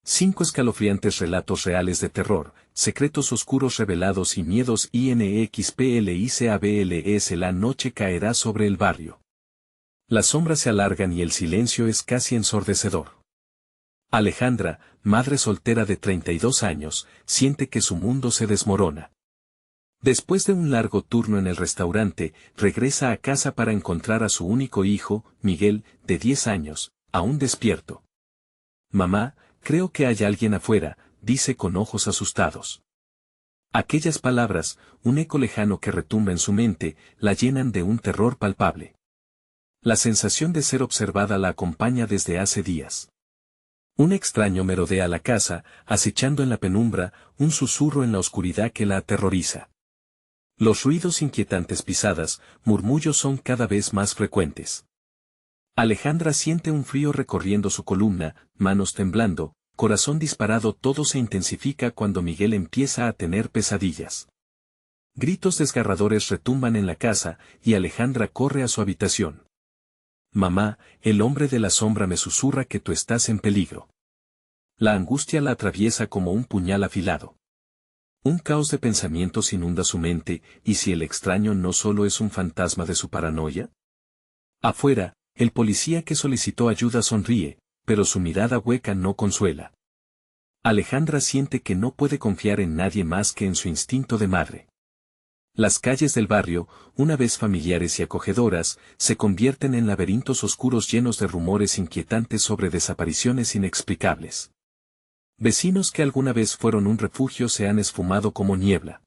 5 escalofriantes relatos reales de terror, secretos oscuros revelados y miedos INXPLICABLES. La noche caerá sobre el barrio. Las sombras se alargan y el silencio es casi ensordecedor. Alejandra, madre soltera de 32 años, siente que su mundo se desmorona. Después de un largo turno en el restaurante, regresa a casa para encontrar a su único hijo, Miguel, de 10 años, aún despierto. Mamá, creo que hay alguien afuera, dice con ojos asustados. Aquellas palabras, un eco lejano que retumba en su mente, la llenan de un terror palpable. La sensación de ser observada la acompaña desde hace días. Un extraño merodea la casa, acechando en la penumbra, un susurro en la oscuridad que la aterroriza. Los ruidos inquietantes, pisadas, murmullos son cada vez más frecuentes. Alejandra siente un frío recorriendo su columna, manos temblando, corazón disparado. Todo se intensifica cuando Miguel empieza a tener pesadillas. Gritos desgarradores retumban en la casa, y Alejandra corre a su habitación. Mamá, el hombre de la sombra me susurra que tú estás en peligro. La angustia la atraviesa como un puñal afilado. Un caos de pensamientos inunda su mente, ¿y si el extraño no solo es un fantasma de su paranoia? Afuera, el policía que solicitó ayuda sonríe, pero su mirada hueca no consuela. Alejandra siente que no puede confiar en nadie más que en su instinto de madre. Las calles del barrio, una vez familiares y acogedoras, se convierten en laberintos oscuros llenos de rumores inquietantes sobre desapariciones inexplicables. Vecinos que alguna vez fueron un refugio se han esfumado como niebla.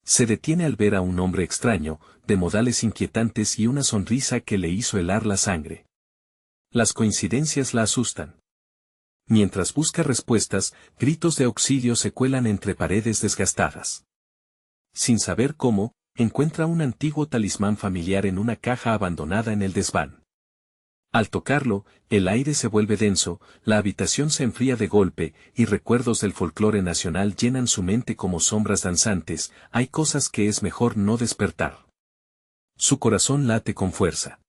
Se detiene al ver a un hombre extraño, de modales inquietantes y una sonrisa que le hizo helar la sangre. Las coincidencias la asustan. Mientras busca respuestas, gritos de auxilio se cuelan entre paredes desgastadas. Sin saber cómo, encuentra un antiguo talismán familiar en una caja abandonada en el desván. Al tocarlo, el aire se vuelve denso, la habitación se enfría de golpe, y recuerdos del folclore nacional llenan su mente como sombras danzantes. Hay cosas que es mejor no despertar. Su corazón late con fuerza.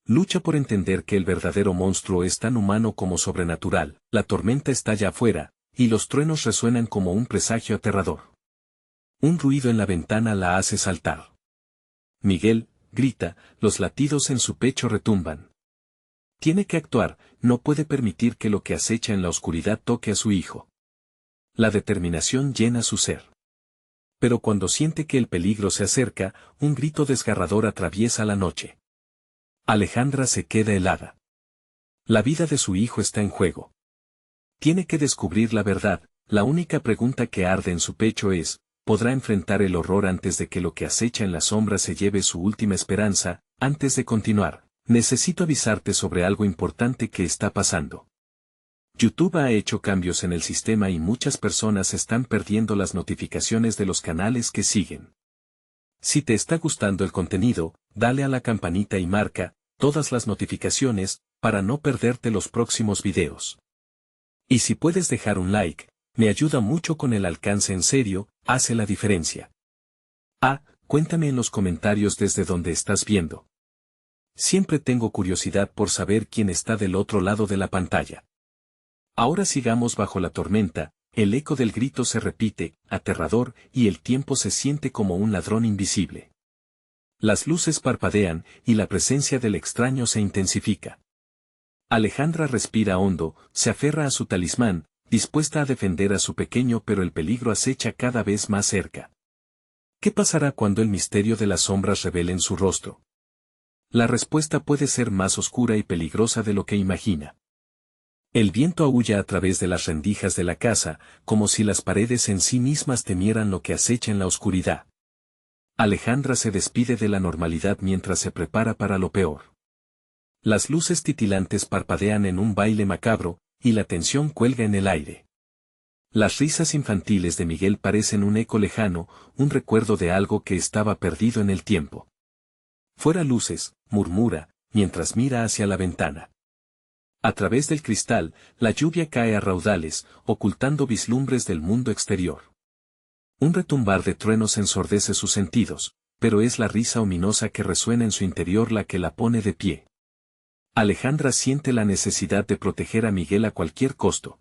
Lucha por entender que el verdadero monstruo es tan humano como sobrenatural. La tormenta estalla afuera, y los truenos resuenan como un presagio aterrador. Un ruido en la ventana la hace saltar. Miguel, grita, los latidos en su pecho retumban. Tiene que actuar, no puede permitir que lo que acecha en la oscuridad toque a su hijo. La determinación llena su ser. Pero cuando siente que el peligro se acerca, un grito desgarrador atraviesa la noche. Alejandra se queda helada. La vida de su hijo está en juego. Tiene que descubrir la verdad. La única pregunta que arde en su pecho es, ¿podrá enfrentar el horror antes de que lo que acecha en la sombra se lleve su última esperanza? Antes de continuar, necesito avisarte sobre algo importante que está pasando. YouTube ha hecho cambios en el sistema y muchas personas están perdiendo las notificaciones de los canales que siguen. Si te está gustando el contenido, dale a la campanita y marca todas las notificaciones para no perderte los próximos videos. Y si puedes dejar un like, me ayuda mucho con el alcance. En serio, hace la diferencia. Cuéntame en los comentarios desde donde estás viendo. Siempre tengo curiosidad por saber quién está del otro lado de la pantalla. Ahora sigamos bajo la tormenta, el eco del grito se repite, aterrador, y el tiempo se siente como un ladrón invisible. Las luces parpadean, y la presencia del extraño se intensifica. Alejandra respira hondo, se aferra a su talismán, dispuesta a defender a su pequeño, pero el peligro acecha cada vez más cerca. ¿Qué pasará cuando el misterio de las sombras revelen su rostro? La respuesta puede ser más oscura y peligrosa de lo que imagina. El viento aúlla a través de las rendijas de la casa, como si las paredes en sí mismas temieran lo que acecha en la oscuridad. Alejandra se despide de la normalidad mientras se prepara para lo peor. Las luces titilantes parpadean en un baile macabro, y la tensión cuelga en el aire. Las risas infantiles de Miguel parecen un eco lejano, un recuerdo de algo que estaba perdido en el tiempo. Fuera luces, murmura, mientras mira hacia la ventana. A través del cristal, la lluvia cae a raudales, ocultando vislumbres del mundo exterior. Un retumbar de truenos ensordece sus sentidos, pero es la risa ominosa que resuena en su interior la que la pone de pie. Alejandra siente la necesidad de proteger a Miguel a cualquier costo.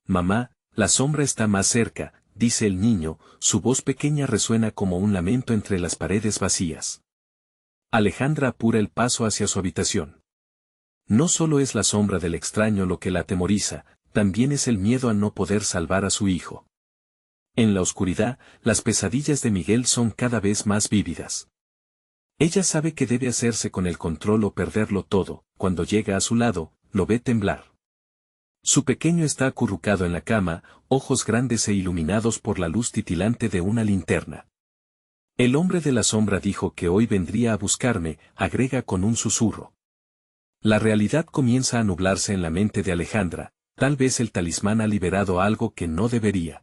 Mamá, la sombra está más cerca, dice el niño, su voz pequeña resuena como un lamento entre las paredes vacías. Alejandra apura el paso hacia su habitación. No solo es la sombra del extraño lo que la atemoriza, también es el miedo a no poder salvar a su hijo. En la oscuridad, las pesadillas de Miguel son cada vez más vívidas. Ella sabe que debe hacerse con el control o perderlo todo, cuando llega a su lado, lo ve temblar. Su pequeño está acurrucado en la cama, ojos grandes e iluminados por la luz titilante de una linterna. El hombre de la sombra dijo que hoy vendría a buscarme, agrega con un susurro. La realidad comienza a nublarse en la mente de Alejandra, tal vez el talismán ha liberado algo que no debería.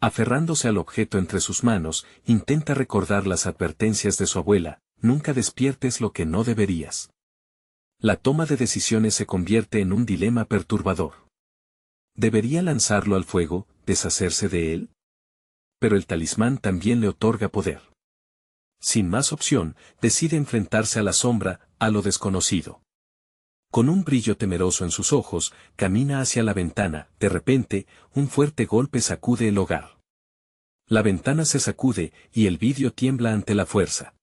Aferrándose al objeto entre sus manos, intenta recordar las advertencias de su abuela, nunca despiertes lo que no deberías. La toma de decisiones se convierte en un dilema perturbador. ¿Debería lanzarlo al fuego, deshacerse de él? Pero el talismán también le otorga poder. Sin más opción, decide enfrentarse a la sombra, a lo desconocido. Con un brillo temeroso en sus ojos, camina hacia la ventana. De repente, un fuerte golpe sacude el hogar. La ventana se sacude, y el vidrio tiembla ante la fuerza.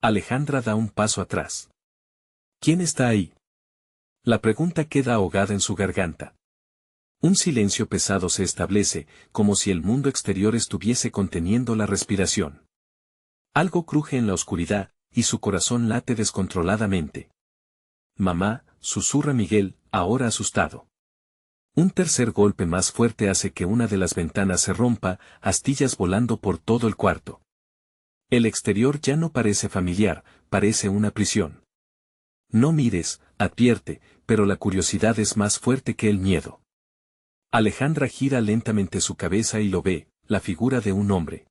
Alejandra da un paso atrás. ¿Quién está ahí? La pregunta queda ahogada en su garganta. Un silencio pesado se establece, como si el mundo exterior estuviese conteniendo la respiración. Algo cruje en la oscuridad, y su corazón late descontroladamente. Mamá, susurra Miguel, ahora asustado. Un tercer golpe más fuerte hace que una de las ventanas se rompa, astillas volando por todo el cuarto. El exterior ya no parece familiar, parece una prisión. No mires, advierte, pero la curiosidad es más fuerte que el miedo. Alejandra gira lentamente su cabeza y lo ve, la figura de un hombre.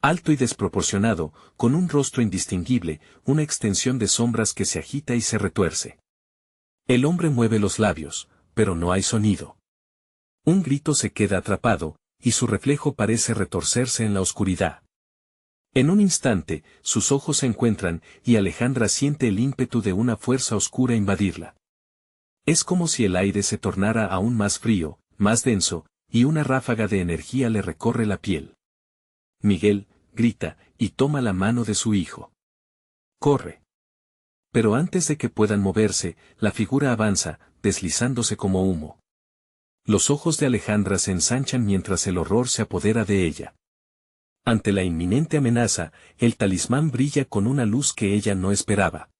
Alto y desproporcionado, con un rostro indistinguible, una extensión de sombras que se agita y se retuerce. El hombre mueve los labios, pero no hay sonido. Un grito se queda atrapado, y su reflejo parece retorcerse en la oscuridad. En un instante, sus ojos se encuentran, y Alejandra siente el ímpetu de una fuerza oscura invadirla. Es como si el aire se tornara aún más frío, más denso, y una ráfaga de energía le recorre la piel. Miguel, grita, y toma la mano de su hijo. Corre. Pero antes de que puedan moverse, la figura avanza, deslizándose como humo. Los ojos de Alejandra se ensanchan mientras el horror se apodera de ella. Ante la inminente amenaza, el talismán brilla con una luz que ella no esperaba.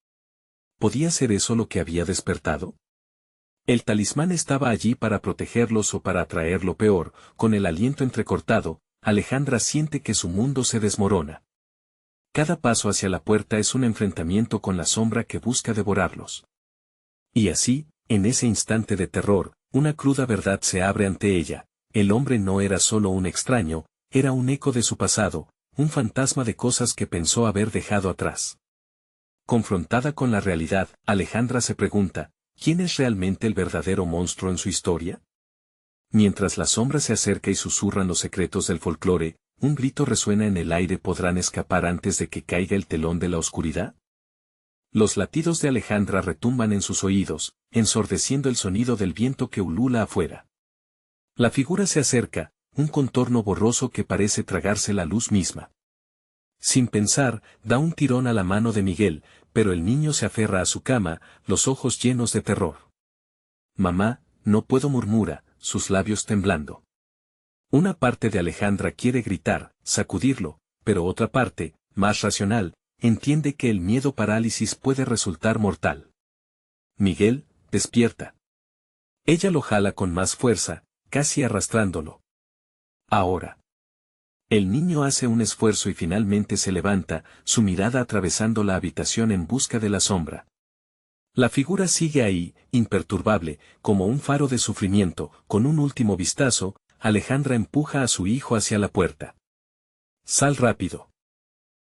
¿Podía ser eso lo que había despertado? El talismán estaba allí para protegerlos o para atraer lo peor. Con el aliento entrecortado, Alejandra siente que su mundo se desmorona. Cada paso hacia la puerta es un enfrentamiento con la sombra que busca devorarlos. Y así, en ese instante de terror, una cruda verdad se abre ante ella. El hombre no era solo un extraño, era un eco de su pasado, un fantasma de cosas que pensó haber dejado atrás. Confrontada con la realidad, Alejandra se pregunta, ¿quién es realmente el verdadero monstruo en su historia? Mientras la sombra se acerca y susurran los secretos del folclore, un grito resuena en el aire. ¿Podrán escapar antes de que caiga el telón de la oscuridad? Los latidos de Alejandra retumban en sus oídos, ensordeciendo el sonido del viento que ulula afuera. La figura se acerca, un contorno borroso que parece tragarse la luz misma. Sin pensar, da un tirón a la mano de Miguel, pero el niño se aferra a su cama, los ojos llenos de terror. Mamá, no puedo, murmura, sus labios temblando. Una parte de Alejandra quiere gritar, sacudirlo, pero otra parte, más racional, entiende que el miedo parálisis puede resultar mortal. Miguel, despierta. Ella lo jala con más fuerza, casi arrastrándolo. Ahora. El niño hace un esfuerzo y finalmente se levanta, su mirada atravesando la habitación en busca de la sombra. La figura sigue ahí, imperturbable, como un faro de sufrimiento. Con un último vistazo, Alejandra empuja a su hijo hacia la puerta. Sal rápido.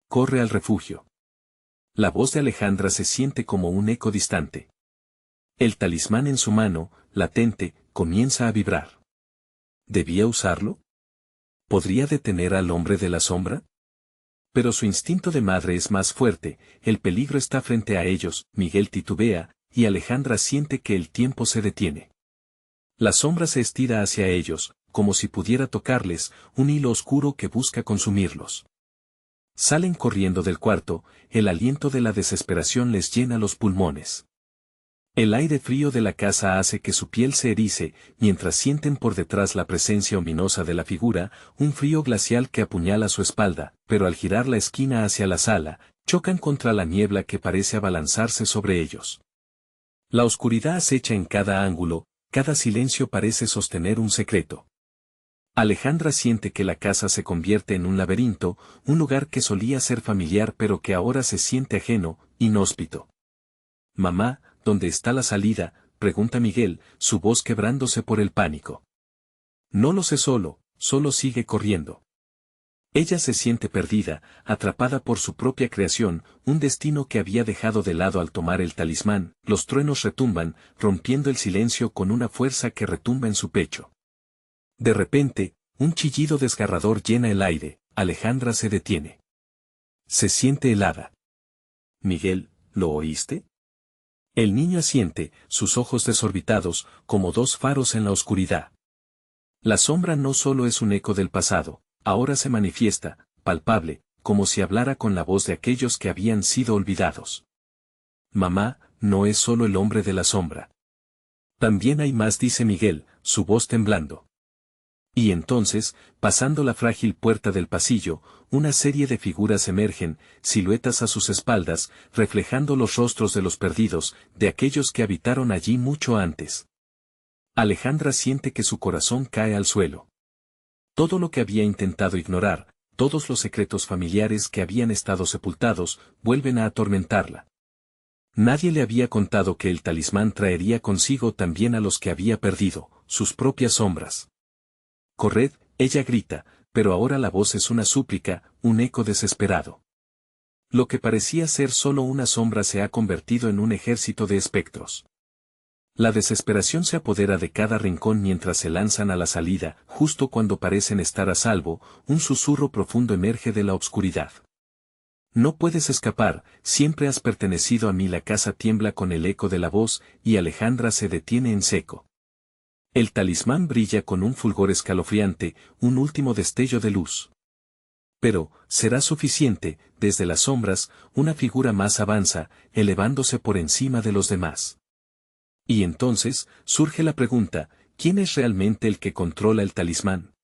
Corre al refugio. La voz de Alejandra se siente como un eco distante. El talismán en su mano, latente, comienza a vibrar. ¿Debía usarlo? ¿Podría detener al hombre de la sombra? Pero su instinto de madre es más fuerte, el peligro está frente a ellos. Miguel titubea, y Alejandra siente que el tiempo se detiene. La sombra se estira hacia ellos, como si pudiera tocarles, un hilo oscuro que busca consumirlos. Salen corriendo del cuarto, el aliento de la desesperación les llena los pulmones. El aire frío de la casa hace que su piel se erice, mientras sienten por detrás la presencia ominosa de la figura, un frío glacial que apuñala su espalda, pero al girar la esquina hacia la sala, chocan contra la niebla que parece abalanzarse sobre ellos. La oscuridad acecha en cada ángulo, cada silencio parece sostener un secreto. Alejandra siente que la casa se convierte en un laberinto, un lugar que solía ser familiar pero que ahora se siente ajeno, inhóspito. «Mamá, ¿dónde está la salida?», pregunta Miguel, su voz quebrándose por el pánico. No lo sé solo sigue corriendo. Ella se siente perdida, atrapada por su propia creación, un destino que había dejado de lado al tomar el talismán. Los truenos retumban, rompiendo el silencio con una fuerza que retumba en su pecho. De repente, un chillido desgarrador llena el aire. Alejandra se detiene. Se siente helada. «Miguel, ¿lo oíste?». El niño asiente, sus ojos desorbitados, como dos faros en la oscuridad. La sombra no solo es un eco del pasado, ahora se manifiesta, palpable, como si hablara con la voz de aquellos que habían sido olvidados. «Mamá, no es solo el hombre de la sombra. También hay más», dice Miguel, su voz temblando. Y entonces, pasando la frágil puerta del pasillo, una serie de figuras emergen, siluetas a sus espaldas, reflejando los rostros de los perdidos, de aquellos que habitaron allí mucho antes. Alejandra siente que su corazón cae al suelo. Todo lo que había intentado ignorar, todos los secretos familiares que habían estado sepultados, vuelven a atormentarla. Nadie le había contado que el talismán traería consigo también a los que había perdido, sus propias sombras. «Corred», ella grita, pero ahora la voz es una súplica, un eco desesperado. Lo que parecía ser solo una sombra se ha convertido en un ejército de espectros. La desesperación se apodera de cada rincón mientras se lanzan a la salida, justo cuando parecen estar a salvo, un susurro profundo emerge de la oscuridad. «No puedes escapar, siempre has pertenecido a mí». La casa tiembla con el eco de la voz, y Alejandra se detiene en seco. El talismán brilla con un fulgor escalofriante, un último destello de luz. Pero, ¿será suficiente? Desde las sombras, una figura más avanza, elevándose por encima de los demás. Y entonces, surge la pregunta, ¿quién es realmente el que controla el talismán?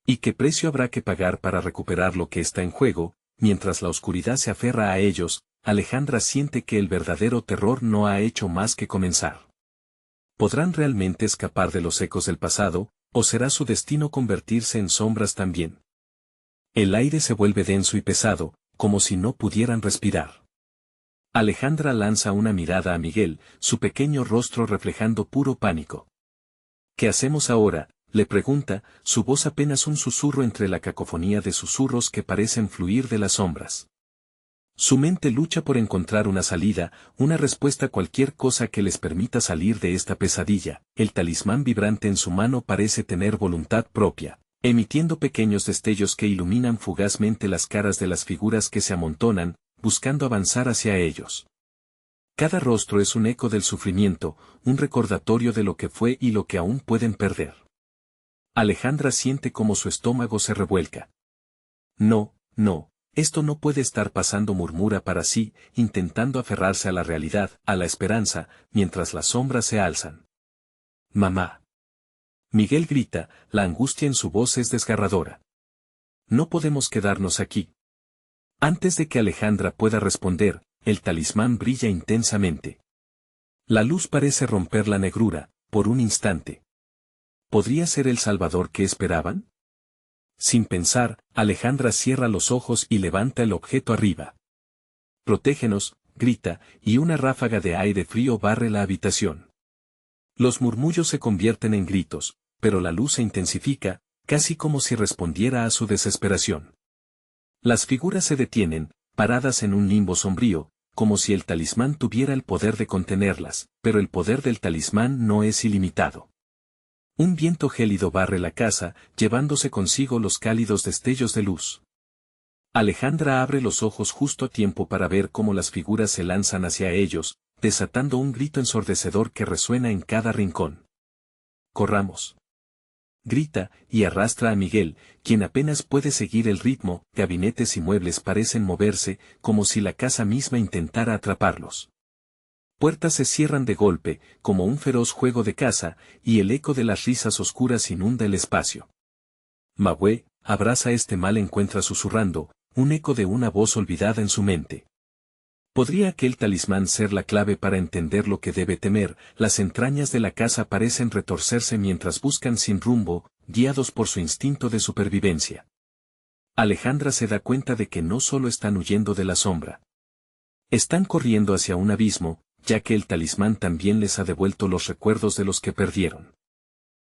¿Y qué precio habrá que pagar para recuperar lo que está en juego? Mientras la oscuridad se aferra a ellos, Alejandra siente que el verdadero terror no ha hecho más que comenzar. ¿Podrán realmente escapar de los ecos del pasado, o será su destino convertirse en sombras también? El aire se vuelve denso y pesado, como si no pudieran respirar. Alejandra lanza una mirada a Miguel, su pequeño rostro reflejando puro pánico. «¿Qué hacemos ahora?», le pregunta, su voz apenas un susurro entre la cacofonía de susurros que parecen fluir de las sombras. Su mente lucha por encontrar una salida, una respuesta a cualquier cosa que les permita salir de esta pesadilla. El talismán vibrante en su mano parece tener voluntad propia, emitiendo pequeños destellos que iluminan fugazmente las caras de las figuras que se amontonan, buscando avanzar hacia ellos. Cada rostro es un eco del sufrimiento, un recordatorio de lo que fue y lo que aún pueden perder. Alejandra siente como su estómago se revuelca. «No, no. Esto no puede estar pasando», murmura para sí, intentando aferrarse a la realidad, a la esperanza, mientras las sombras se alzan. «Mamá». Miguel grita, la angustia en su voz es desgarradora. «No podemos quedarnos aquí». Antes de que Alejandra pueda responder, el talismán brilla intensamente. La luz parece romper la negrura, por un instante. ¿Podría ser el salvador que esperaban? Sin pensar, Alejandra cierra los ojos y levanta el objeto arriba. «Protégenos», grita, y una ráfaga de aire frío barre la habitación. Los murmullos se convierten en gritos, pero la luz se intensifica, casi como si respondiera a su desesperación. Las figuras se detienen, paradas en un limbo sombrío, como si el talismán tuviera el poder de contenerlas, pero el poder del talismán no es ilimitado. Un viento gélido barre la casa, llevándose consigo los cálidos destellos de luz. Alejandra abre los ojos justo a tiempo para ver cómo las figuras se lanzan hacia ellos, desatando un grito ensordecedor que resuena en cada rincón. corramos. Grita, y arrastra a Miguel, quien apenas puede seguir el ritmo. Gabinetes y muebles parecen moverse, como si la casa misma intentara atraparlos. Puertas se cierran de golpe, como un feroz juego de caza, y el eco de las risas oscuras inunda el espacio. Mahue, abraza este mal encuentra susurrando, un eco de una voz olvidada en su mente. ¿Podría aquel talismán ser la clave para entender lo que debe temer? Las entrañas de la casa parecen retorcerse mientras buscan sin rumbo, guiados por su instinto de supervivencia. Alejandra se da cuenta de que no solo están huyendo de la sombra. Están corriendo hacia un abismo, ya que el talismán también les ha devuelto los recuerdos de los que perdieron.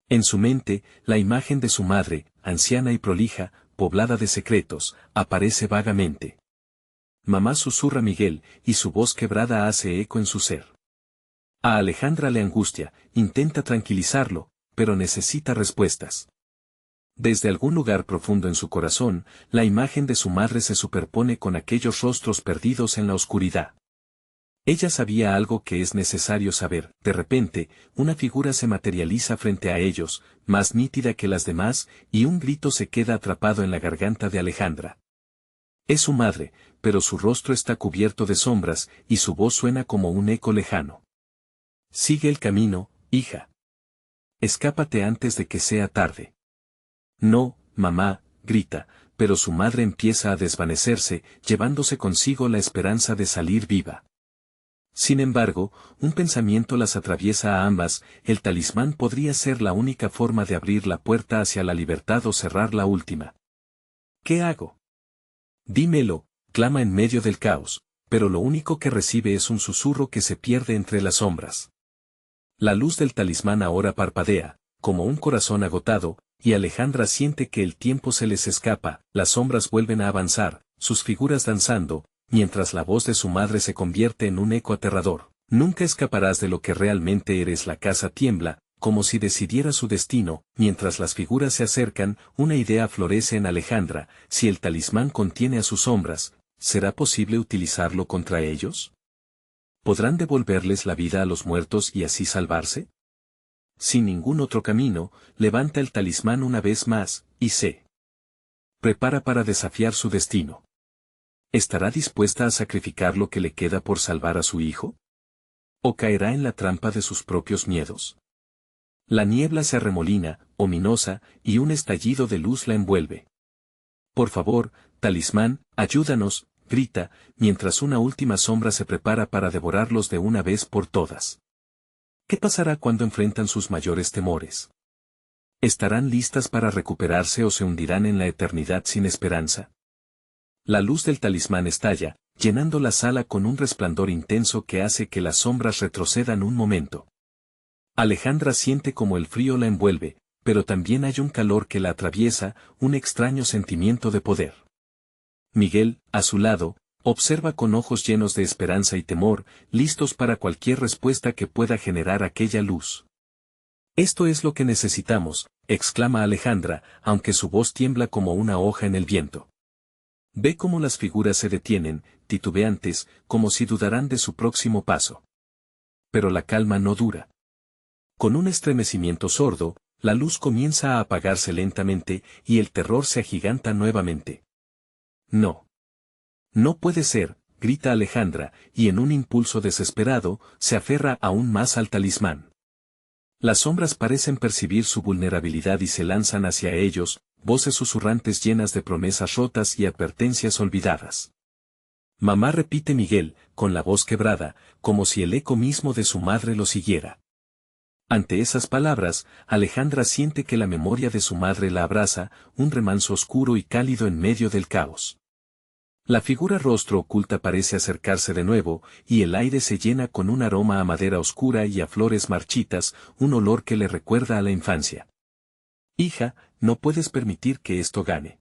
En su mente, la imagen de su madre, anciana y prolija, poblada de secretos, aparece vagamente. Mamá, susurra Miguel, y su voz quebrada hace eco en su ser. A Alejandra le angustia, intenta tranquilizarlo, pero necesita respuestas. Desde algún lugar profundo en su corazón, la imagen de su madre se superpone con aquellos rostros perdidos en la oscuridad. Ella sabía algo que es necesario saber. De repente, una figura se materializa frente a ellos, más nítida que las demás, y un grito se queda atrapado en la garganta de Alejandra. Es su madre, pero su rostro está cubierto de sombras, y su voz suena como un eco lejano. Sigue el camino, hija. Escápate antes de que sea tarde. No, mamá, grita, pero su madre empieza a desvanecerse, llevándose consigo la esperanza de salir viva. Sin embargo, un pensamiento las atraviesa a ambas. El talismán podría ser la única forma de abrir la puerta hacia la libertad o cerrar la última. ¿Qué hago? Dímelo, clama en medio del caos, pero lo único que recibe es un susurro que se pierde entre las sombras. La luz del talismán ahora parpadea, como un corazón agotado, y Alejandra siente que el tiempo se les escapa. Las sombras vuelven a avanzar, sus figuras danzando, mientras la voz de su madre se convierte en un eco aterrador. Nunca escaparás de lo que realmente eres. La casa tiembla, como si decidiera su destino. Mientras las figuras se acercan, una idea florece en Alejandra: si el talismán contiene a sus sombras, ¿será posible utilizarlo contra ellos? ¿Podrán devolverles la vida a los muertos y así salvarse? Sin ningún otro camino, levanta el talismán una vez más, y se prepara para desafiar su destino. ¿Estará dispuesta a sacrificar lo que le queda por salvar a su hijo? ¿O caerá en la trampa de sus propios miedos? La niebla se arremolina, ominosa, y un estallido de luz la envuelve. Por favor, talismán, ayúdanos, grita, mientras una última sombra se prepara para devorarlos de una vez por todas. ¿Qué pasará cuando enfrentan sus mayores temores? ¿Estarán listas para recuperarse o se hundirán en la eternidad sin esperanza? La luz del talismán estalla, llenando la sala con un resplandor intenso que hace que las sombras retrocedan un momento. Alejandra siente como el frío la envuelve, pero también hay un calor que la atraviesa, un extraño sentimiento de poder. Miguel, a su lado, observa con ojos llenos de esperanza y temor, listos para cualquier respuesta que pueda generar aquella luz. Esto es lo que necesitamos, exclama Alejandra, aunque su voz tiembla como una hoja en el viento. Ve cómo las figuras se detienen, titubeantes, como si dudaran de su próximo paso. Pero la calma no dura. Con un estremecimiento sordo, la luz comienza a apagarse lentamente, y el terror se agiganta nuevamente. No. No puede ser, grita Alejandra, y en un impulso desesperado, se aferra aún más al talismán. Las sombras parecen percibir su vulnerabilidad y se lanzan hacia ellos, voces susurrantes llenas de promesas rotas y advertencias olvidadas. Mamá, repite Miguel, con la voz quebrada, como si el eco mismo de su madre lo siguiera. Ante esas palabras, Alejandra siente que la memoria de su madre la abraza, un remanso oscuro y cálido en medio del caos. La figura rostro oculta parece acercarse de nuevo, y el aire se llena con un aroma a madera oscura y a flores marchitas, un olor que le recuerda a la infancia. Hija, no puedes permitir que esto gane.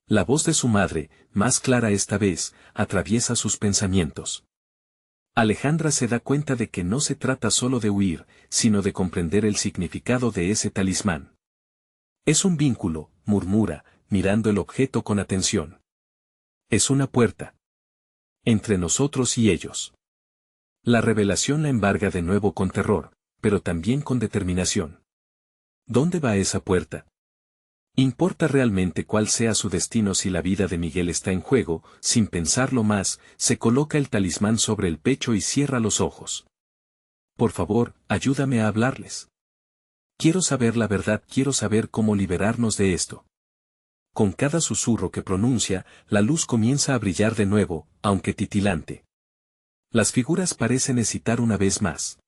La voz de su madre, más clara esta vez, atraviesa sus pensamientos. Alejandra se da cuenta de que no se trata solo de huir, sino de comprender el significado de ese talismán. Es un vínculo, murmura, mirando el objeto con atención. Es una puerta entre nosotros y ellos. La revelación la embarga de nuevo con terror, pero también con determinación. ¿Dónde va esa puerta? ¿Importa realmente cuál sea su destino si la vida de Miguel está en juego? Sin pensarlo más, se coloca el talismán sobre el pecho y cierra los ojos. Por favor, ayúdame a hablarles. Quiero saber la verdad, quiero saber cómo liberarnos de esto. Con cada susurro que pronuncia, la luz comienza a brillar de nuevo, aunque titilante. Las figuras parecen hesitar una vez más.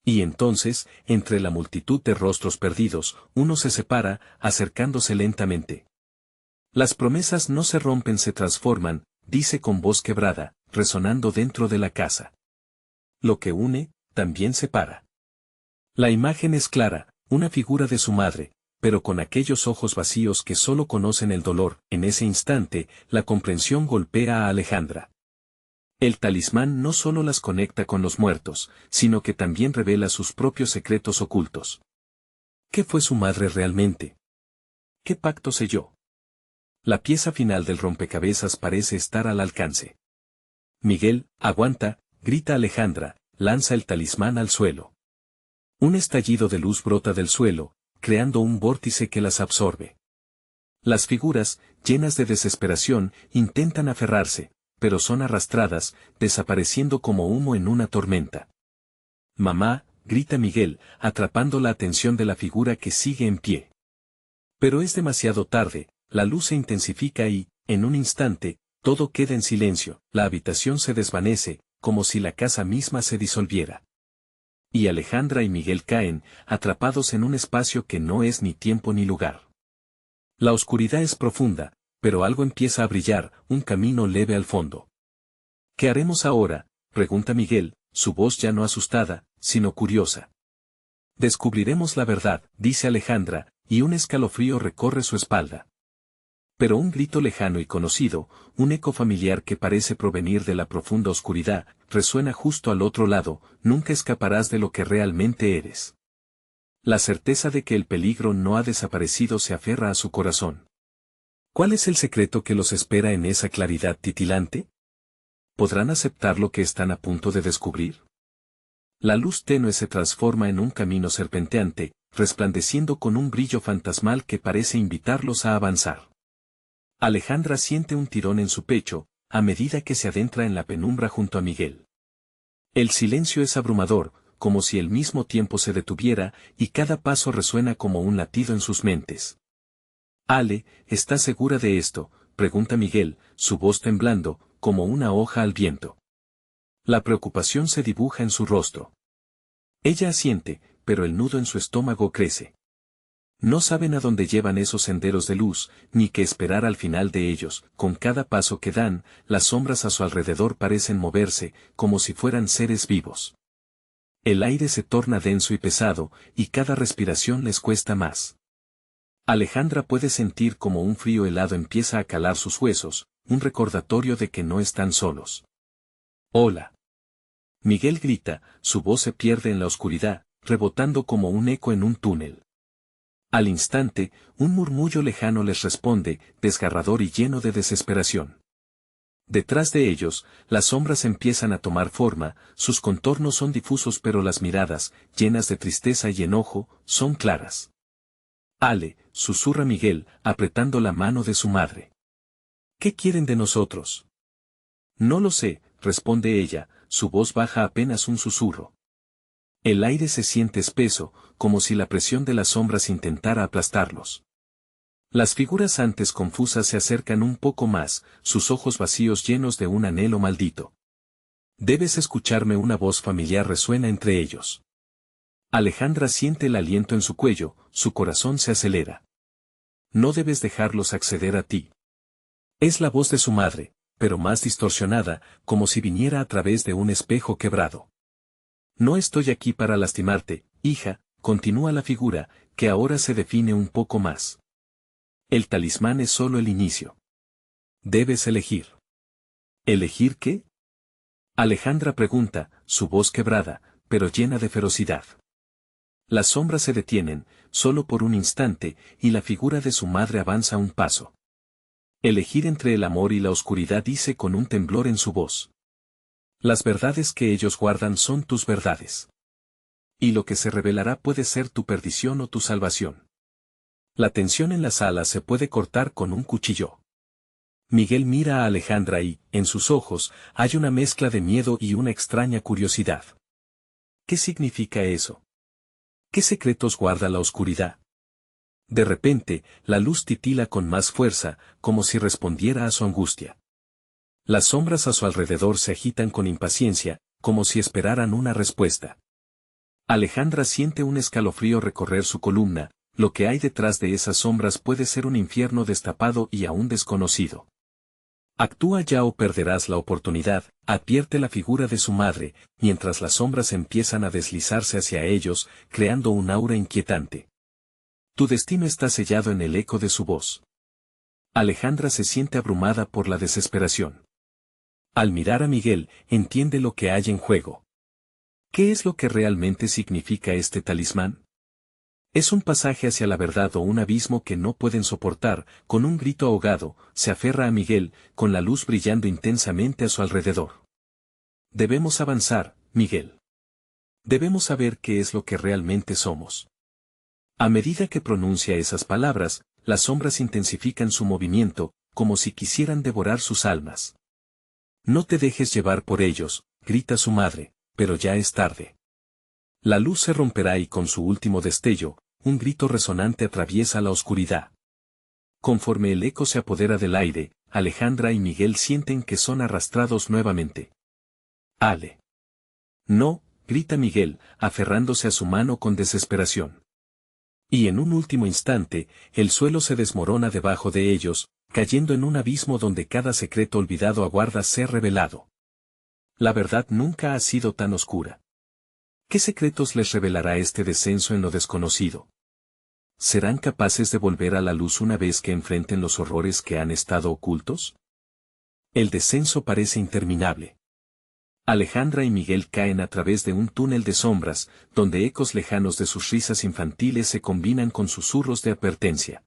Y entonces, entre la multitud de rostros perdidos, uno se separa, acercándose lentamente. Las promesas no se rompen, se transforman, dice con voz quebrada, resonando dentro de la casa. Lo que une, también separa. La imagen es clara, una figura de su madre, pero con aquellos ojos vacíos que solo conocen el dolor. En ese instante, la comprensión golpea a Alejandra. El talismán no solo las conecta con los muertos, sino que también revela sus propios secretos ocultos. ¿Qué fue su madre realmente? ¿Qué pacto selló? La pieza final del rompecabezas parece estar al alcance. Miguel, aguanta, grita Alejandra, lanza el talismán al suelo. Un estallido de luz brota del suelo, creando un vórtice que las absorbe. Las figuras, llenas de desesperación, intentan aferrarse, pero son arrastradas, desapareciendo como humo en una tormenta. Mamá, grita Miguel, atrapando la atención de la figura que sigue en pie. Pero es demasiado tarde, la luz se intensifica y, en un instante, todo queda en silencio, la habitación se desvanece, como si la casa misma se disolviera. Y Alejandra y Miguel caen, atrapados en un espacio que no es ni tiempo ni lugar. La oscuridad es profunda, pero algo empieza a brillar, un camino leve al fondo. ¿Qué haremos ahora?, pregunta Miguel, su voz ya no asustada, sino curiosa. Descubriremos la verdad, dice Alejandra, y un escalofrío recorre su espalda. Pero un grito lejano y conocido, un eco familiar que parece provenir de la profunda oscuridad, resuena justo al otro lado: nunca escaparás de lo que realmente eres. La certeza de que el peligro no ha desaparecido se aferra a su corazón. ¿Cuál es el secreto que los espera en esa claridad titilante? ¿Podrán aceptar lo que están a punto de descubrir? La luz tenue se transforma en un camino serpenteante, resplandeciendo con un brillo fantasmal que parece invitarlos a avanzar. Alejandra siente un tirón en su pecho, a medida que se adentra en la penumbra junto a Miguel. El silencio es abrumador, como si el mismo tiempo se detuviera, y cada paso resuena como un latido en sus mentes. Ale, ¿estás segura de esto?, pregunta Miguel, su voz temblando, como una hoja al viento. La preocupación se dibuja en su rostro. Ella asiente, pero el nudo en su estómago crece. No saben a dónde llevan esos senderos de luz, ni qué esperar al final de ellos. Con cada paso que dan, las sombras a su alrededor parecen moverse, como si fueran seres vivos. El aire se torna denso y pesado, y cada respiración les cuesta más. Alejandra puede sentir como un frío helado empieza a calar sus huesos, un recordatorio de que no están solos. ¡Hola! Miguel grita, su voz se pierde en la oscuridad, rebotando como un eco en un túnel. Al instante, un murmullo lejano les responde, desgarrador y lleno de desesperación. Detrás de ellos, las sombras empiezan a tomar forma, sus contornos son difusos pero las miradas, llenas de tristeza y enojo, son claras. Ale, susurra Miguel, apretando la mano de su madre. ¿Qué quieren de nosotros? No lo sé, responde ella, su voz baja apenas un susurro. El aire se siente espeso, como si la presión de las sombras intentara aplastarlos. Las figuras antes confusas se acercan un poco más, sus ojos vacíos llenos de un anhelo maldito. Debes escucharme, una voz familiar resuena entre ellos. Alejandra siente el aliento en su cuello, su corazón se acelera. No debes dejarlos acceder a ti. Es la voz de su madre, pero más distorsionada, como si viniera a través de un espejo quebrado. No estoy aquí para lastimarte, hija, continúa la figura, que ahora se define un poco más. El talismán es solo el inicio. Debes elegir. ¿Elegir qué? Alejandra pregunta, su voz quebrada, pero llena de ferocidad. Las sombras se detienen, solo por un instante, y la figura de su madre avanza un paso. Elegir entre el amor y la oscuridad, dice con un temblor en su voz. Las verdades que ellos guardan son tus verdades. Y lo que se revelará puede ser tu perdición o tu salvación. La tensión en la sala se puede cortar con un cuchillo. Miguel mira a Alejandra y, en sus ojos, hay una mezcla de miedo y una extraña curiosidad. ¿Qué significa eso? ¿Qué secretos guarda la oscuridad? De repente, la luz titila con más fuerza, como si respondiera a su angustia. Las sombras a su alrededor se agitan con impaciencia, como si esperaran una respuesta. Alejandra siente un escalofrío recorrer su columna. Lo que hay detrás de esas sombras puede ser un infierno destapado y aún desconocido. Actúa ya o perderás la oportunidad, advierte la figura de su madre, mientras las sombras empiezan a deslizarse hacia ellos, creando un aura inquietante. Tu destino está sellado en el eco de su voz. Alejandra se siente abrumada por la desesperación. Al mirar a Miguel, entiende lo que hay en juego. ¿Qué es lo que realmente significa este talismán? Es un pasaje hacia la verdad o un abismo que no pueden soportar. Con un grito ahogado, se aferra a Miguel, con la luz brillando intensamente a su alrededor. Debemos avanzar, Miguel. Debemos saber qué es lo que realmente somos. A medida que pronuncia esas palabras, las sombras intensifican su movimiento, como si quisieran devorar sus almas. No te dejes llevar por ellos, grita su madre, pero ya es tarde. La luz se romperá y con su último destello, un grito resonante atraviesa la oscuridad. Conforme el eco se apodera del aire, Alejandra y Miguel sienten que son arrastrados nuevamente. ¡Ale! No, grita Miguel, aferrándose a su mano con desesperación. Y en un último instante, el suelo se desmorona debajo de ellos, cayendo en un abismo donde cada secreto olvidado aguarda ser revelado. La verdad nunca ha sido tan oscura. ¿Qué secretos les revelará este descenso en lo desconocido? ¿Serán capaces de volver a la luz una vez que enfrenten los horrores que han estado ocultos? El descenso parece interminable. Alejandra y Miguel caen a través de un túnel de sombras, donde ecos lejanos de sus risas infantiles se combinan con susurros de advertencia.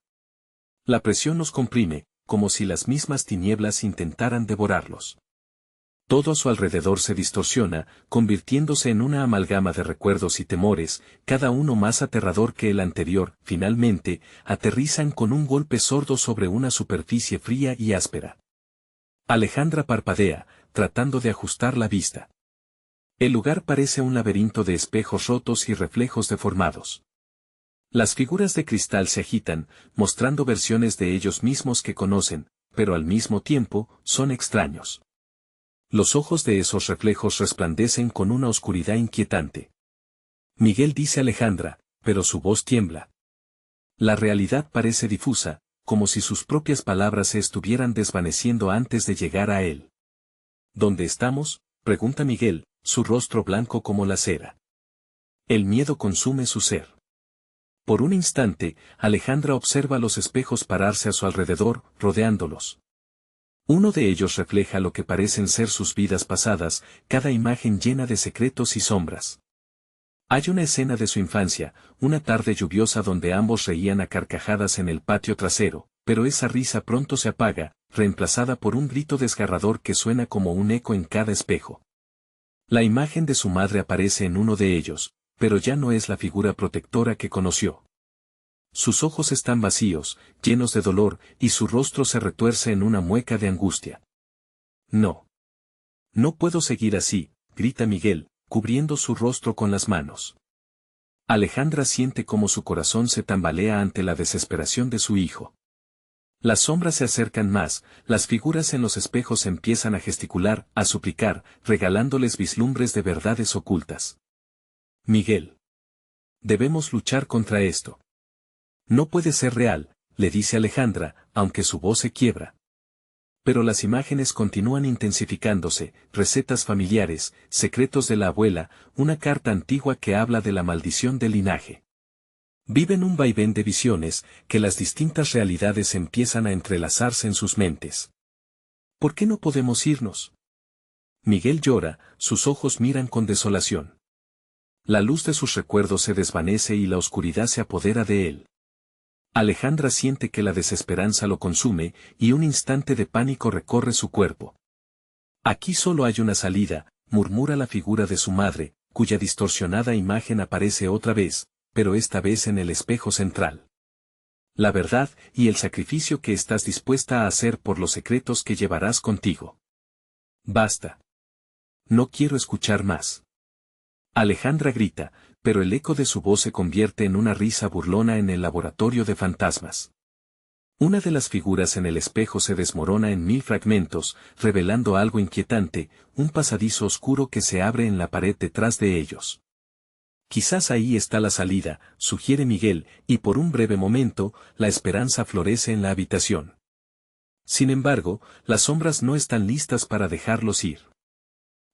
La presión los comprime, como si las mismas tinieblas intentaran devorarlos. Todo a su alrededor se distorsiona, convirtiéndose en una amalgama de recuerdos y temores, cada uno más aterrador que el anterior. Finalmente, aterrizan con un golpe sordo sobre una superficie fría y áspera. Alejandra parpadea, tratando de ajustar la vista. El lugar parece un laberinto de espejos rotos y reflejos deformados. Las figuras de cristal se agitan, mostrando versiones de ellos mismos que conocen, pero al mismo tiempo, son extraños. Los ojos de esos reflejos resplandecen con una oscuridad inquietante. Miguel dice a Alejandra, pero su voz tiembla. La realidad parece difusa, como si sus propias palabras se estuvieran desvaneciendo antes de llegar a él. ¿Dónde estamos?, pregunta Miguel, su rostro blanco como la cera. El miedo consume su ser. Por un instante, Alejandra observa los espejos pararse a su alrededor, rodeándolos. Uno de ellos refleja lo que parecen ser sus vidas pasadas, cada imagen llena de secretos y sombras. Hay una escena de su infancia, una tarde lluviosa donde ambos reían a carcajadas en el patio trasero, pero esa risa pronto se apaga, reemplazada por un grito desgarrador que suena como un eco en cada espejo. La imagen de su madre aparece en uno de ellos, pero ya no es la figura protectora que conoció. Sus ojos están vacíos, llenos de dolor, y su rostro se retuerce en una mueca de angustia. No. No puedo seguir así, grita Miguel, cubriendo su rostro con las manos. Alejandra siente cómo su corazón se tambalea ante la desesperación de su hijo. Las sombras se acercan más, las figuras en los espejos empiezan a gesticular, a suplicar, regalándoles vislumbres de verdades ocultas. Miguel. Debemos luchar contra esto. No puede ser real, le dice Alejandra, aunque su voz se quiebra. Pero las imágenes continúan intensificándose, recetas familiares, secretos de la abuela, una carta antigua que habla de la maldición del linaje. Viven un vaivén de visiones, que las distintas realidades empiezan a entrelazarse en sus mentes. ¿Por qué no podemos irnos? Miguel llora, sus ojos miran con desolación. La luz de sus recuerdos se desvanece y la oscuridad se apodera de él. Alejandra siente que la desesperanza lo consume, y un instante de pánico recorre su cuerpo. Aquí solo hay una salida, murmura la figura de su madre, cuya distorsionada imagen aparece otra vez, pero esta vez en el espejo central. La verdad y el sacrificio que estás dispuesta a hacer por los secretos que llevarás contigo. Basta. No quiero escuchar más. Alejandra grita, pero el eco de su voz se convierte en una risa burlona en el laboratorio de fantasmas. Una de las figuras en el espejo se desmorona en 1000 fragmentos, revelando algo inquietante, un pasadizo oscuro que se abre en la pared detrás de ellos. Quizás ahí está la salida, sugiere Miguel, y por un breve momento, la esperanza florece en la habitación. Sin embargo, las sombras no están listas para dejarlos ir.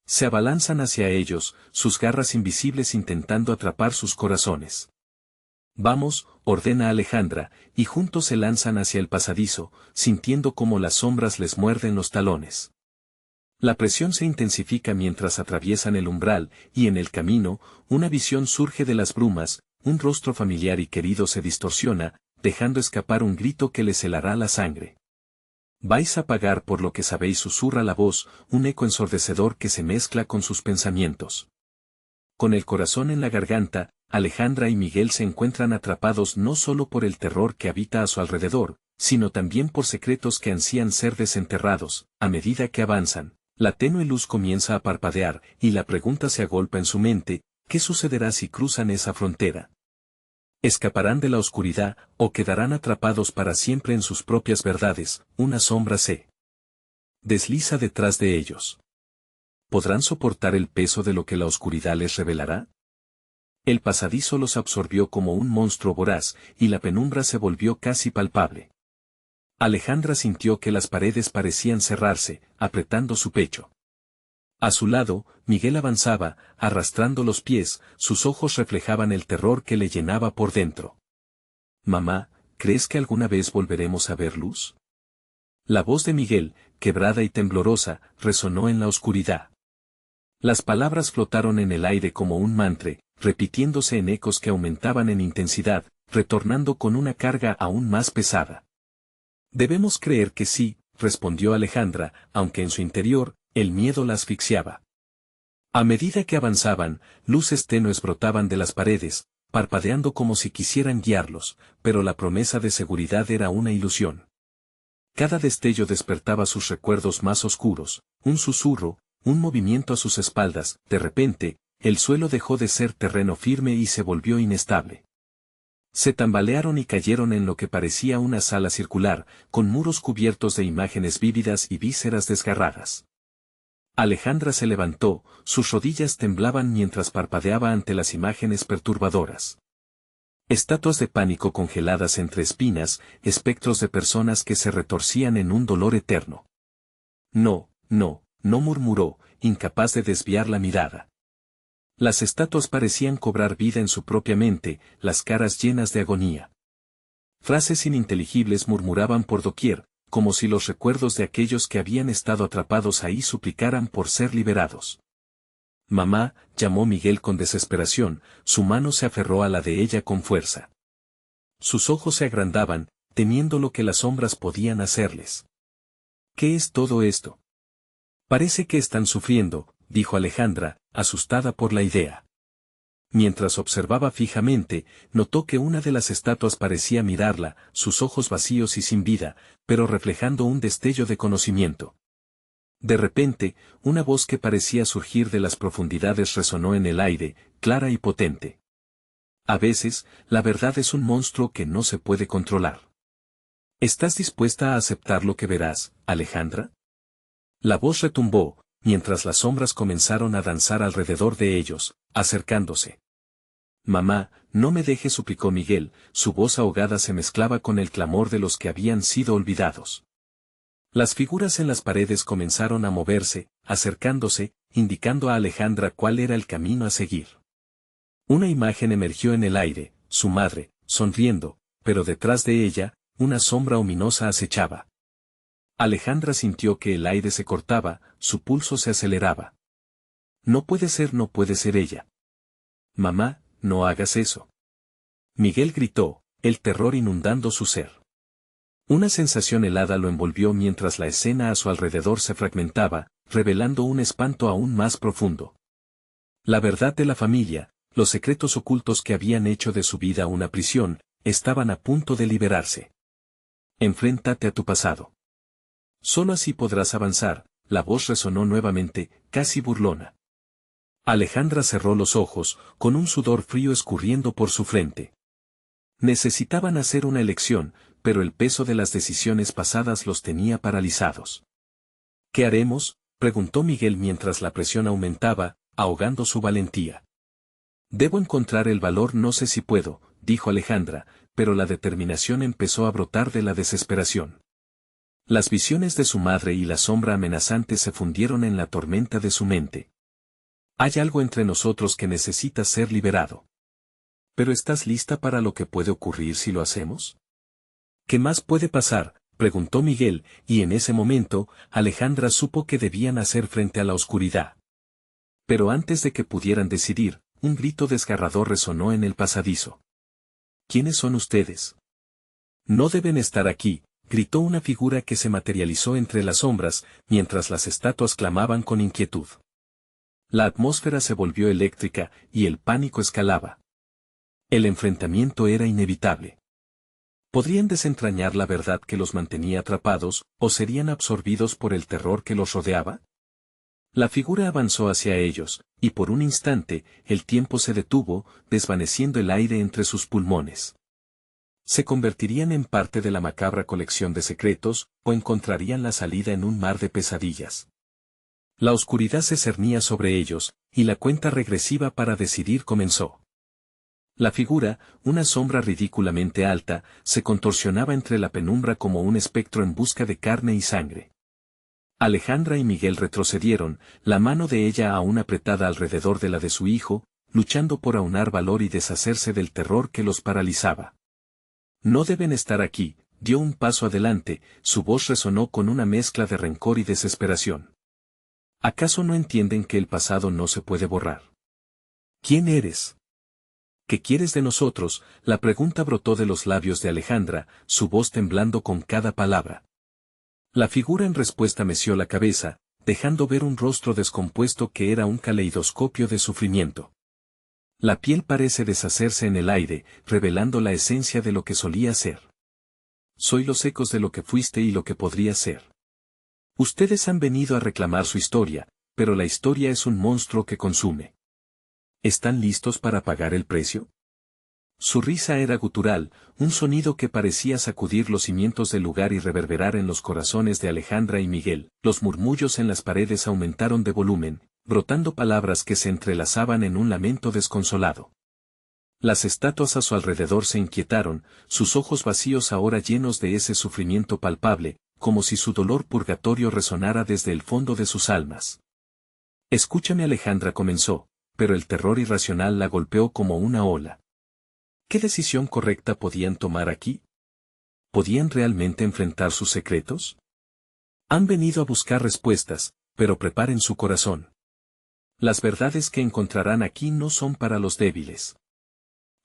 Se abalanzan hacia ellos, sus garras invisibles intentando atrapar sus corazones. Vamos, ordena Alejandra, y juntos se lanzan hacia el pasadizo, sintiendo cómo las sombras les muerden los talones. La presión se intensifica mientras atraviesan el umbral, y en el camino, una visión surge de las brumas, un rostro familiar y querido se distorsiona, dejando escapar un grito que les helará la sangre. Vais a pagar por lo que sabéis, susurra la voz, un eco ensordecedor que se mezcla con sus pensamientos. Con el corazón en la garganta, Alejandra y Miguel se encuentran atrapados no solo por el terror que habita a su alrededor, sino también por secretos que ansían ser desenterrados. A medida que avanzan, la tenue luz comienza a parpadear, y la pregunta se agolpa en su mente: ¿qué sucederá si cruzan esa frontera? ¿Escaparán de la oscuridad, o quedarán atrapados para siempre en sus propias verdades? Una sombra se desliza detrás de ellos. ¿Podrán soportar el peso de lo que la oscuridad les revelará? El pasadizo los absorbió como un monstruo voraz, y la penumbra se volvió casi palpable. Alejandra sintió que las paredes parecían cerrarse, apretando su pecho. A su lado, Miguel avanzaba, arrastrando los pies, sus ojos reflejaban el terror que le llenaba por dentro. Mamá, ¿crees que alguna vez volveremos a ver luz? La voz de Miguel, quebrada y temblorosa, resonó en la oscuridad. Las palabras flotaron en el aire como un mantra, repitiéndose en ecos que aumentaban en intensidad, retornando con una carga aún más pesada. Debemos creer que sí, respondió Alejandra, aunque en su interior, el miedo la asfixiaba. A medida que avanzaban, luces tenues brotaban de las paredes, parpadeando como si quisieran guiarlos, pero la promesa de seguridad era una ilusión. Cada destello despertaba sus recuerdos más oscuros, un susurro, un movimiento a sus espaldas. De repente, el suelo dejó de ser terreno firme y se volvió inestable. Se tambalearon y cayeron en lo que parecía una sala circular, con muros cubiertos de imágenes vívidas y vísceras desgarradas. Alejandra se levantó, sus rodillas temblaban mientras parpadeaba ante las imágenes perturbadoras. Estatuas de pánico congeladas entre espinas, espectros de personas que se retorcían en un dolor eterno. No, no, no, murmuró, incapaz de desviar la mirada. Las estatuas parecían cobrar vida en su propia mente, las caras llenas de agonía. Frases ininteligibles murmuraban por doquier, como si los recuerdos de aquellos que habían estado atrapados ahí suplicaran por ser liberados. Mamá, llamó Miguel con desesperación, su mano se aferró a la de ella con fuerza. Sus ojos se agrandaban, temiendo lo que las sombras podían hacerles. ¿Qué es todo esto? Parece que están sufriendo, dijo Alejandra, asustada por la idea. Mientras observaba fijamente, notó que una de las estatuas parecía mirarla, sus ojos vacíos y sin vida, pero reflejando un destello de conocimiento. De repente, una voz que parecía surgir de las profundidades resonó en el aire, clara y potente. A veces, la verdad es un monstruo que no se puede controlar. ¿Estás dispuesta a aceptar lo que verás, Alejandra? La voz retumbó, mientras las sombras comenzaron a danzar alrededor de ellos, acercándose. Mamá, no me dejes, suplicó Miguel, su voz ahogada se mezclaba con el clamor de los que habían sido olvidados. Las figuras en las paredes comenzaron a moverse, acercándose, indicando a Alejandra cuál era el camino a seguir. Una imagen emergió en el aire, su madre, sonriendo, pero detrás de ella, una sombra ominosa acechaba. Alejandra sintió que el aire se cortaba, su pulso se aceleraba. No puede ser ella. Mamá, no hagas eso. Miguel gritó, el terror inundando su ser. Una sensación helada lo envolvió mientras la escena a su alrededor se fragmentaba, revelando un espanto aún más profundo. La verdad de la familia, los secretos ocultos que habían hecho de su vida una prisión, estaban a punto de liberarse. Enfréntate a tu pasado. Solo así podrás avanzar, la voz resonó nuevamente, casi burlona. Alejandra cerró los ojos, con un sudor frío escurriendo por su frente. Necesitaban hacer una elección, pero el peso de las decisiones pasadas los tenía paralizados. ¿Qué haremos?, preguntó Miguel mientras la presión aumentaba, ahogando su valentía. Debo encontrar el valor, no sé si puedo, dijo Alejandra, pero la determinación empezó a brotar de la desesperación. Las visiones de su madre y la sombra amenazante se fundieron en la tormenta de su mente. Hay algo entre nosotros que necesita ser liberado. ¿Pero estás lista para lo que puede ocurrir si lo hacemos? ¿Qué más puede pasar?, preguntó Miguel, y en ese momento, Alejandra supo que debían hacer frente a la oscuridad. Pero antes de que pudieran decidir, un grito desgarrador resonó en el pasadizo. ¿Quiénes son ustedes? No deben estar aquí, gritó una figura que se materializó entre las sombras, mientras las estatuas clamaban con inquietud. La atmósfera se volvió eléctrica, y el pánico escalaba. El enfrentamiento era inevitable. ¿Podrían desentrañar la verdad que los mantenía atrapados, o serían absorbidos por el terror que los rodeaba? La figura avanzó hacia ellos, y por un instante, el tiempo se detuvo, desvaneciendo el aire entre sus pulmones. ¿Se convertirían en parte de la macabra colección de secretos, o encontrarían la salida en un mar de pesadillas? La oscuridad se cernía sobre ellos, y la cuenta regresiva para decidir comenzó. La figura, una sombra ridículamente alta, se contorsionaba entre la penumbra como un espectro en busca de carne y sangre. Alejandra y Miguel retrocedieron, la mano de ella aún apretada alrededor de la de su hijo, luchando por aunar valor y deshacerse del terror que los paralizaba. No deben estar aquí, dio un paso adelante, su voz resonó con una mezcla de rencor y desesperación. ¿Acaso no entienden que el pasado no se puede borrar? ¿Quién eres? ¿Qué quieres de nosotros?, la pregunta brotó de los labios de Alejandra, su voz temblando con cada palabra. La figura en respuesta meció la cabeza, dejando ver un rostro descompuesto que era un caleidoscopio de sufrimiento. La piel parece deshacerse en el aire, revelando la esencia de lo que solía ser. Soy los ecos de lo que fuiste y lo que podría ser. Ustedes han venido a reclamar su historia, pero la historia es un monstruo que consume. ¿Están listos para pagar el precio? Su risa era gutural, un sonido que parecía sacudir los cimientos del lugar y reverberar en los corazones de Alejandra y Miguel. Los murmullos en las paredes aumentaron de volumen, brotando palabras que se entrelazaban en un lamento desconsolado. Las estatuas a su alrededor se inquietaron, sus ojos vacíos ahora llenos de ese sufrimiento palpable, como si su dolor purgatorio resonara desde el fondo de sus almas. Escúchame, Alejandra comenzó, pero el terror irracional la golpeó como una ola. ¿Qué decisión correcta podían tomar aquí? ¿Podían realmente enfrentar sus secretos? Han venido a buscar respuestas, pero preparen su corazón. Las verdades que encontrarán aquí no son para los débiles.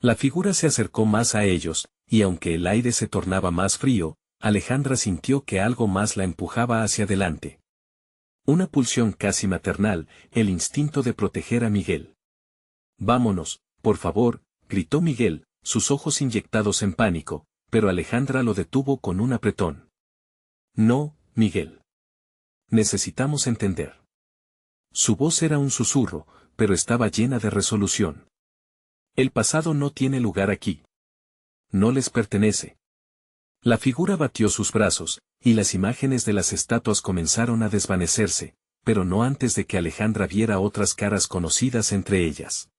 La figura se acercó más a ellos, y aunque el aire se tornaba más frío, Alejandra sintió que algo más la empujaba hacia adelante. Una pulsión casi maternal, el instinto de proteger a Miguel. Vámonos, por favor, gritó Miguel, sus ojos inyectados en pánico, pero Alejandra lo detuvo con un apretón. No, Miguel. Necesitamos entender. Su voz era un susurro, pero estaba llena de resolución. El pasado no tiene lugar aquí. No les pertenece. La figura batió sus brazos, y las imágenes de las estatuas comenzaron a desvanecerse, pero no antes de que Alejandra viera otras caras conocidas entre ellas.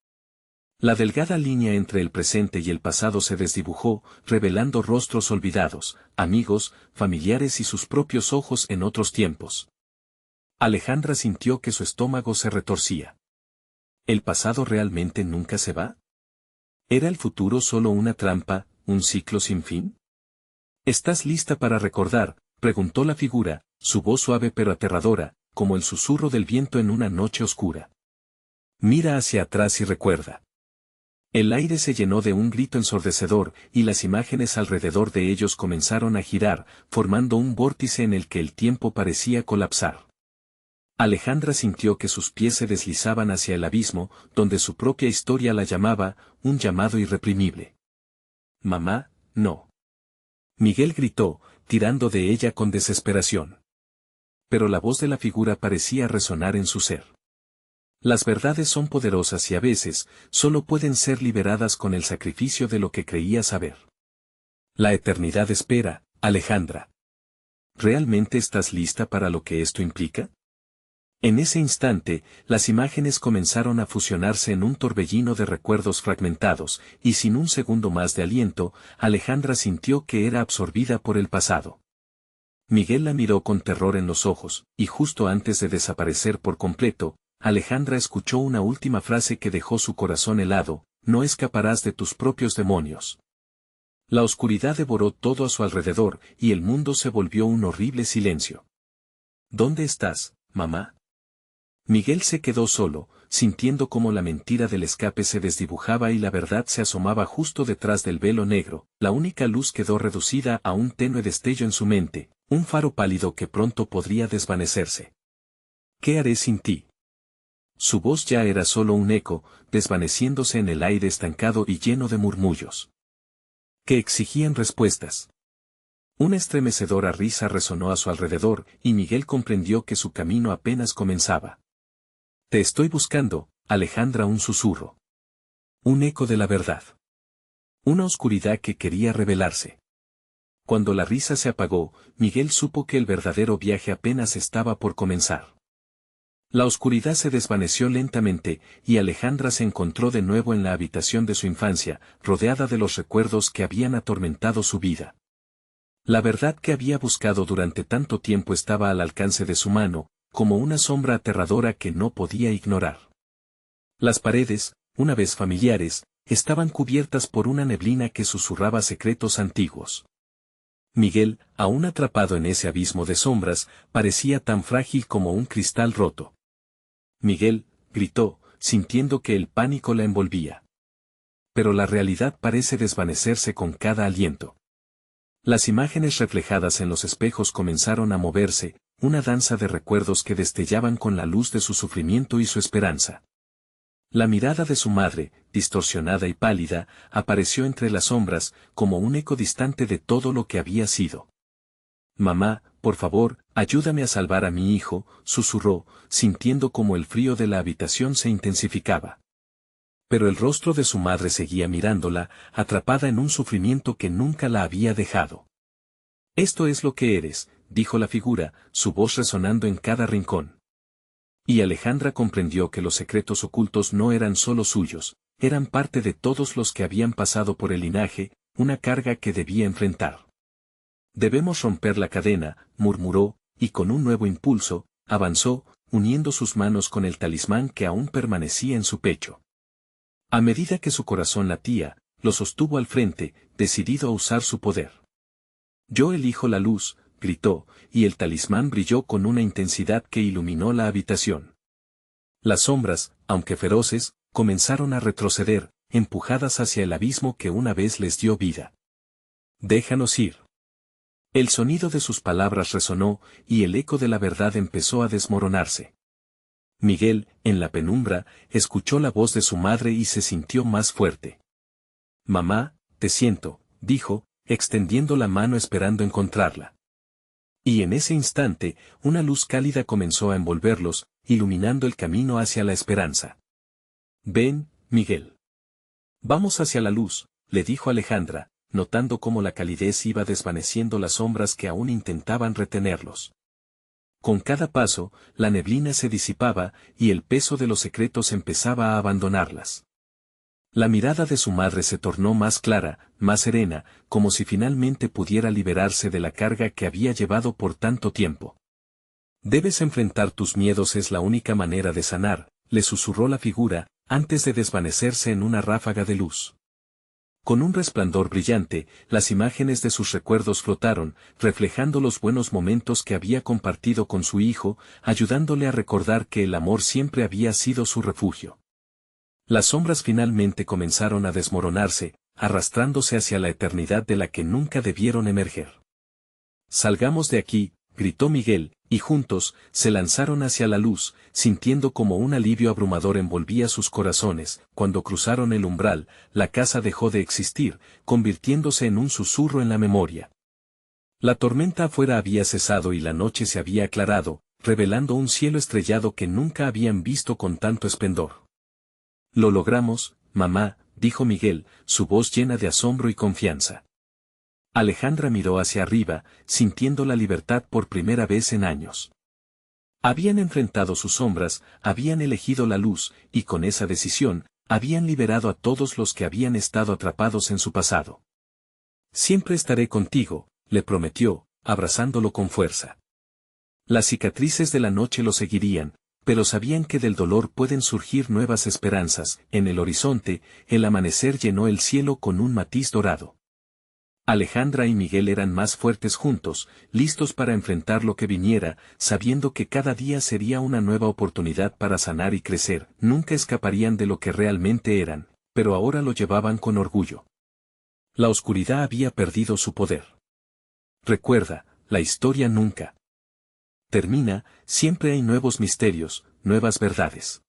La delgada línea entre el presente y el pasado se desdibujó, revelando rostros olvidados, amigos, familiares y sus propios ojos en otros tiempos. Alejandra sintió que su estómago se retorcía. ¿El pasado realmente nunca se va? ¿Era el futuro solo una trampa, un ciclo sin fin? ¿Estás lista para recordar?, preguntó la figura, su voz suave pero aterradora, como el susurro del viento en una noche oscura. Mira hacia atrás y recuerda. El aire se llenó de un grito ensordecedor, y las imágenes alrededor de ellos comenzaron a girar, formando un vórtice en el que el tiempo parecía colapsar. Alejandra sintió que sus pies se deslizaban hacia el abismo, donde su propia historia la llamaba, un llamado irreprimible. «Mamá, no». Miguel gritó, tirando de ella con desesperación. Pero la voz de la figura parecía resonar en su ser. Las verdades son poderosas y a veces, solo pueden ser liberadas con el sacrificio de lo que creía saber. La eternidad espera, Alejandra. ¿Realmente estás lista para lo que esto implica? En ese instante, las imágenes comenzaron a fusionarse en un torbellino de recuerdos fragmentados, y sin un segundo más de aliento, Alejandra sintió que era absorbida por el pasado. Miguel la miró con terror en los ojos, y justo antes de desaparecer por completo, Alejandra escuchó una última frase que dejó su corazón helado: «No escaparás de tus propios demonios». La oscuridad devoró todo a su alrededor, y el mundo se volvió un horrible silencio. «¿Dónde estás, mamá?». Miguel se quedó solo, sintiendo cómo la mentira del escape se desdibujaba y la verdad se asomaba justo detrás del velo negro. La única luz quedó reducida a un tenue destello en su mente, un faro pálido que pronto podría desvanecerse. «¿Qué haré sin ti?». Su voz ya era solo un eco, desvaneciéndose en el aire estancado y lleno de murmullos que exigían respuestas. Una estremecedora risa resonó a su alrededor, y Miguel comprendió que su camino apenas comenzaba. «Te estoy buscando, Alejandra», un susurro. Un eco de la verdad. Una oscuridad que quería revelarse. Cuando la risa se apagó, Miguel supo que el verdadero viaje apenas estaba por comenzar. La oscuridad se desvaneció lentamente, y Alejandra se encontró de nuevo en la habitación de su infancia, rodeada de los recuerdos que habían atormentado su vida. La verdad que había buscado durante tanto tiempo estaba al alcance de su mano, como una sombra aterradora que no podía ignorar. Las paredes, una vez familiares, estaban cubiertas por una neblina que susurraba secretos antiguos. Miguel, aún atrapado en ese abismo de sombras, parecía tan frágil como un cristal roto. «Miguel», gritó, sintiendo que el pánico la envolvía. Pero la realidad parece desvanecerse con cada aliento. Las imágenes reflejadas en los espejos comenzaron a moverse, una danza de recuerdos que destellaban con la luz de su sufrimiento y su esperanza. La mirada de su madre, distorsionada y pálida, apareció entre las sombras, como un eco distante de todo lo que había sido. «Mamá, por favor, ayúdame a salvar a mi hijo», susurró, sintiendo como el frío de la habitación se intensificaba. Pero el rostro de su madre seguía mirándola, atrapada en un sufrimiento que nunca la había dejado. «Esto es lo que eres», dijo la figura, su voz resonando en cada rincón. Y Alejandra comprendió que los secretos ocultos no eran solo suyos, eran parte de todos los que habían pasado por el linaje, una carga que debía enfrentar. «Debemos romper la cadena», murmuró, y con un nuevo impulso, avanzó, uniendo sus manos con el talismán que aún permanecía en su pecho. A medida que su corazón latía, lo sostuvo al frente, decidido a usar su poder. «Yo elijo la luz», gritó, y el talismán brilló con una intensidad que iluminó la habitación. Las sombras, aunque feroces, comenzaron a retroceder, empujadas hacia el abismo que una vez les dio vida. «Déjanos ir». El sonido de sus palabras resonó, y el eco de la verdad empezó a desmoronarse. Miguel, en la penumbra, escuchó la voz de su madre y se sintió más fuerte. «Mamá, te siento», dijo, extendiendo la mano esperando encontrarla. Y en ese instante, una luz cálida comenzó a envolverlos, iluminando el camino hacia la esperanza. «Ven, Miguel. Vamos hacia la luz», le dijo Alejandra, notando cómo la calidez iba desvaneciendo las sombras que aún intentaban retenerlos. Con cada paso, la neblina se disipaba, y el peso de los secretos empezaba a abandonarlas. La mirada de su madre se tornó más clara, más serena, como si finalmente pudiera liberarse de la carga que había llevado por tanto tiempo. «Debes enfrentar tus miedos, es la única manera de sanar», le susurró la figura, antes de desvanecerse en una ráfaga de luz. Con un resplandor brillante, las imágenes de sus recuerdos flotaron, reflejando los buenos momentos que había compartido con su hijo, ayudándole a recordar que el amor siempre había sido su refugio. Las sombras finalmente comenzaron a desmoronarse, arrastrándose hacia la eternidad de la que nunca debieron emerger. «Salgamos de aquí», gritó Miguel, y juntos, se lanzaron hacia la luz, sintiendo como un alivio abrumador envolvía sus corazones. Cuando cruzaron el umbral, la casa dejó de existir, convirtiéndose en un susurro en la memoria. La tormenta afuera había cesado y la noche se había aclarado, revelando un cielo estrellado que nunca habían visto con tanto esplendor. «Lo logramos, mamá», dijo Miguel, su voz llena de asombro y confianza. Alejandra miró hacia arriba, sintiendo la libertad por primera vez en años. Habían enfrentado sus sombras, habían elegido la luz, y con esa decisión, habían liberado a todos los que habían estado atrapados en su pasado. «Siempre estaré contigo», le prometió, abrazándolo con fuerza. Las cicatrices de la noche lo seguirían, pero sabían que del dolor pueden surgir nuevas esperanzas. En el horizonte, el amanecer llenó el cielo con un matiz dorado. Alejandra y Miguel eran más fuertes juntos, listos para enfrentar lo que viniera, sabiendo que cada día sería una nueva oportunidad para sanar y crecer. Nunca escaparían de lo que realmente eran, pero ahora lo llevaban con orgullo. La oscuridad había perdido su poder. Recuerda, la historia nunca termina, siempre hay nuevos misterios, nuevas verdades.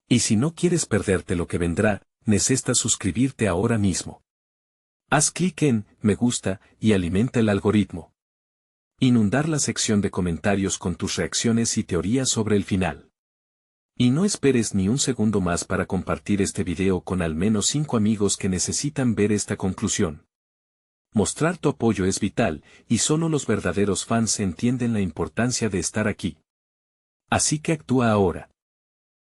Y si no quieres perderte lo que vendrá, necesitas suscribirte ahora mismo. Haz clic en me gusta y alimenta el algoritmo. Inundar la sección de comentarios con tus reacciones y teorías sobre el final. Y no esperes ni un segundo más para compartir este video con al menos 5 amigos que necesitan ver esta conclusión. Mostrar tu apoyo es vital, y solo los verdaderos fans entienden la importancia de estar aquí. Así que actúa ahora.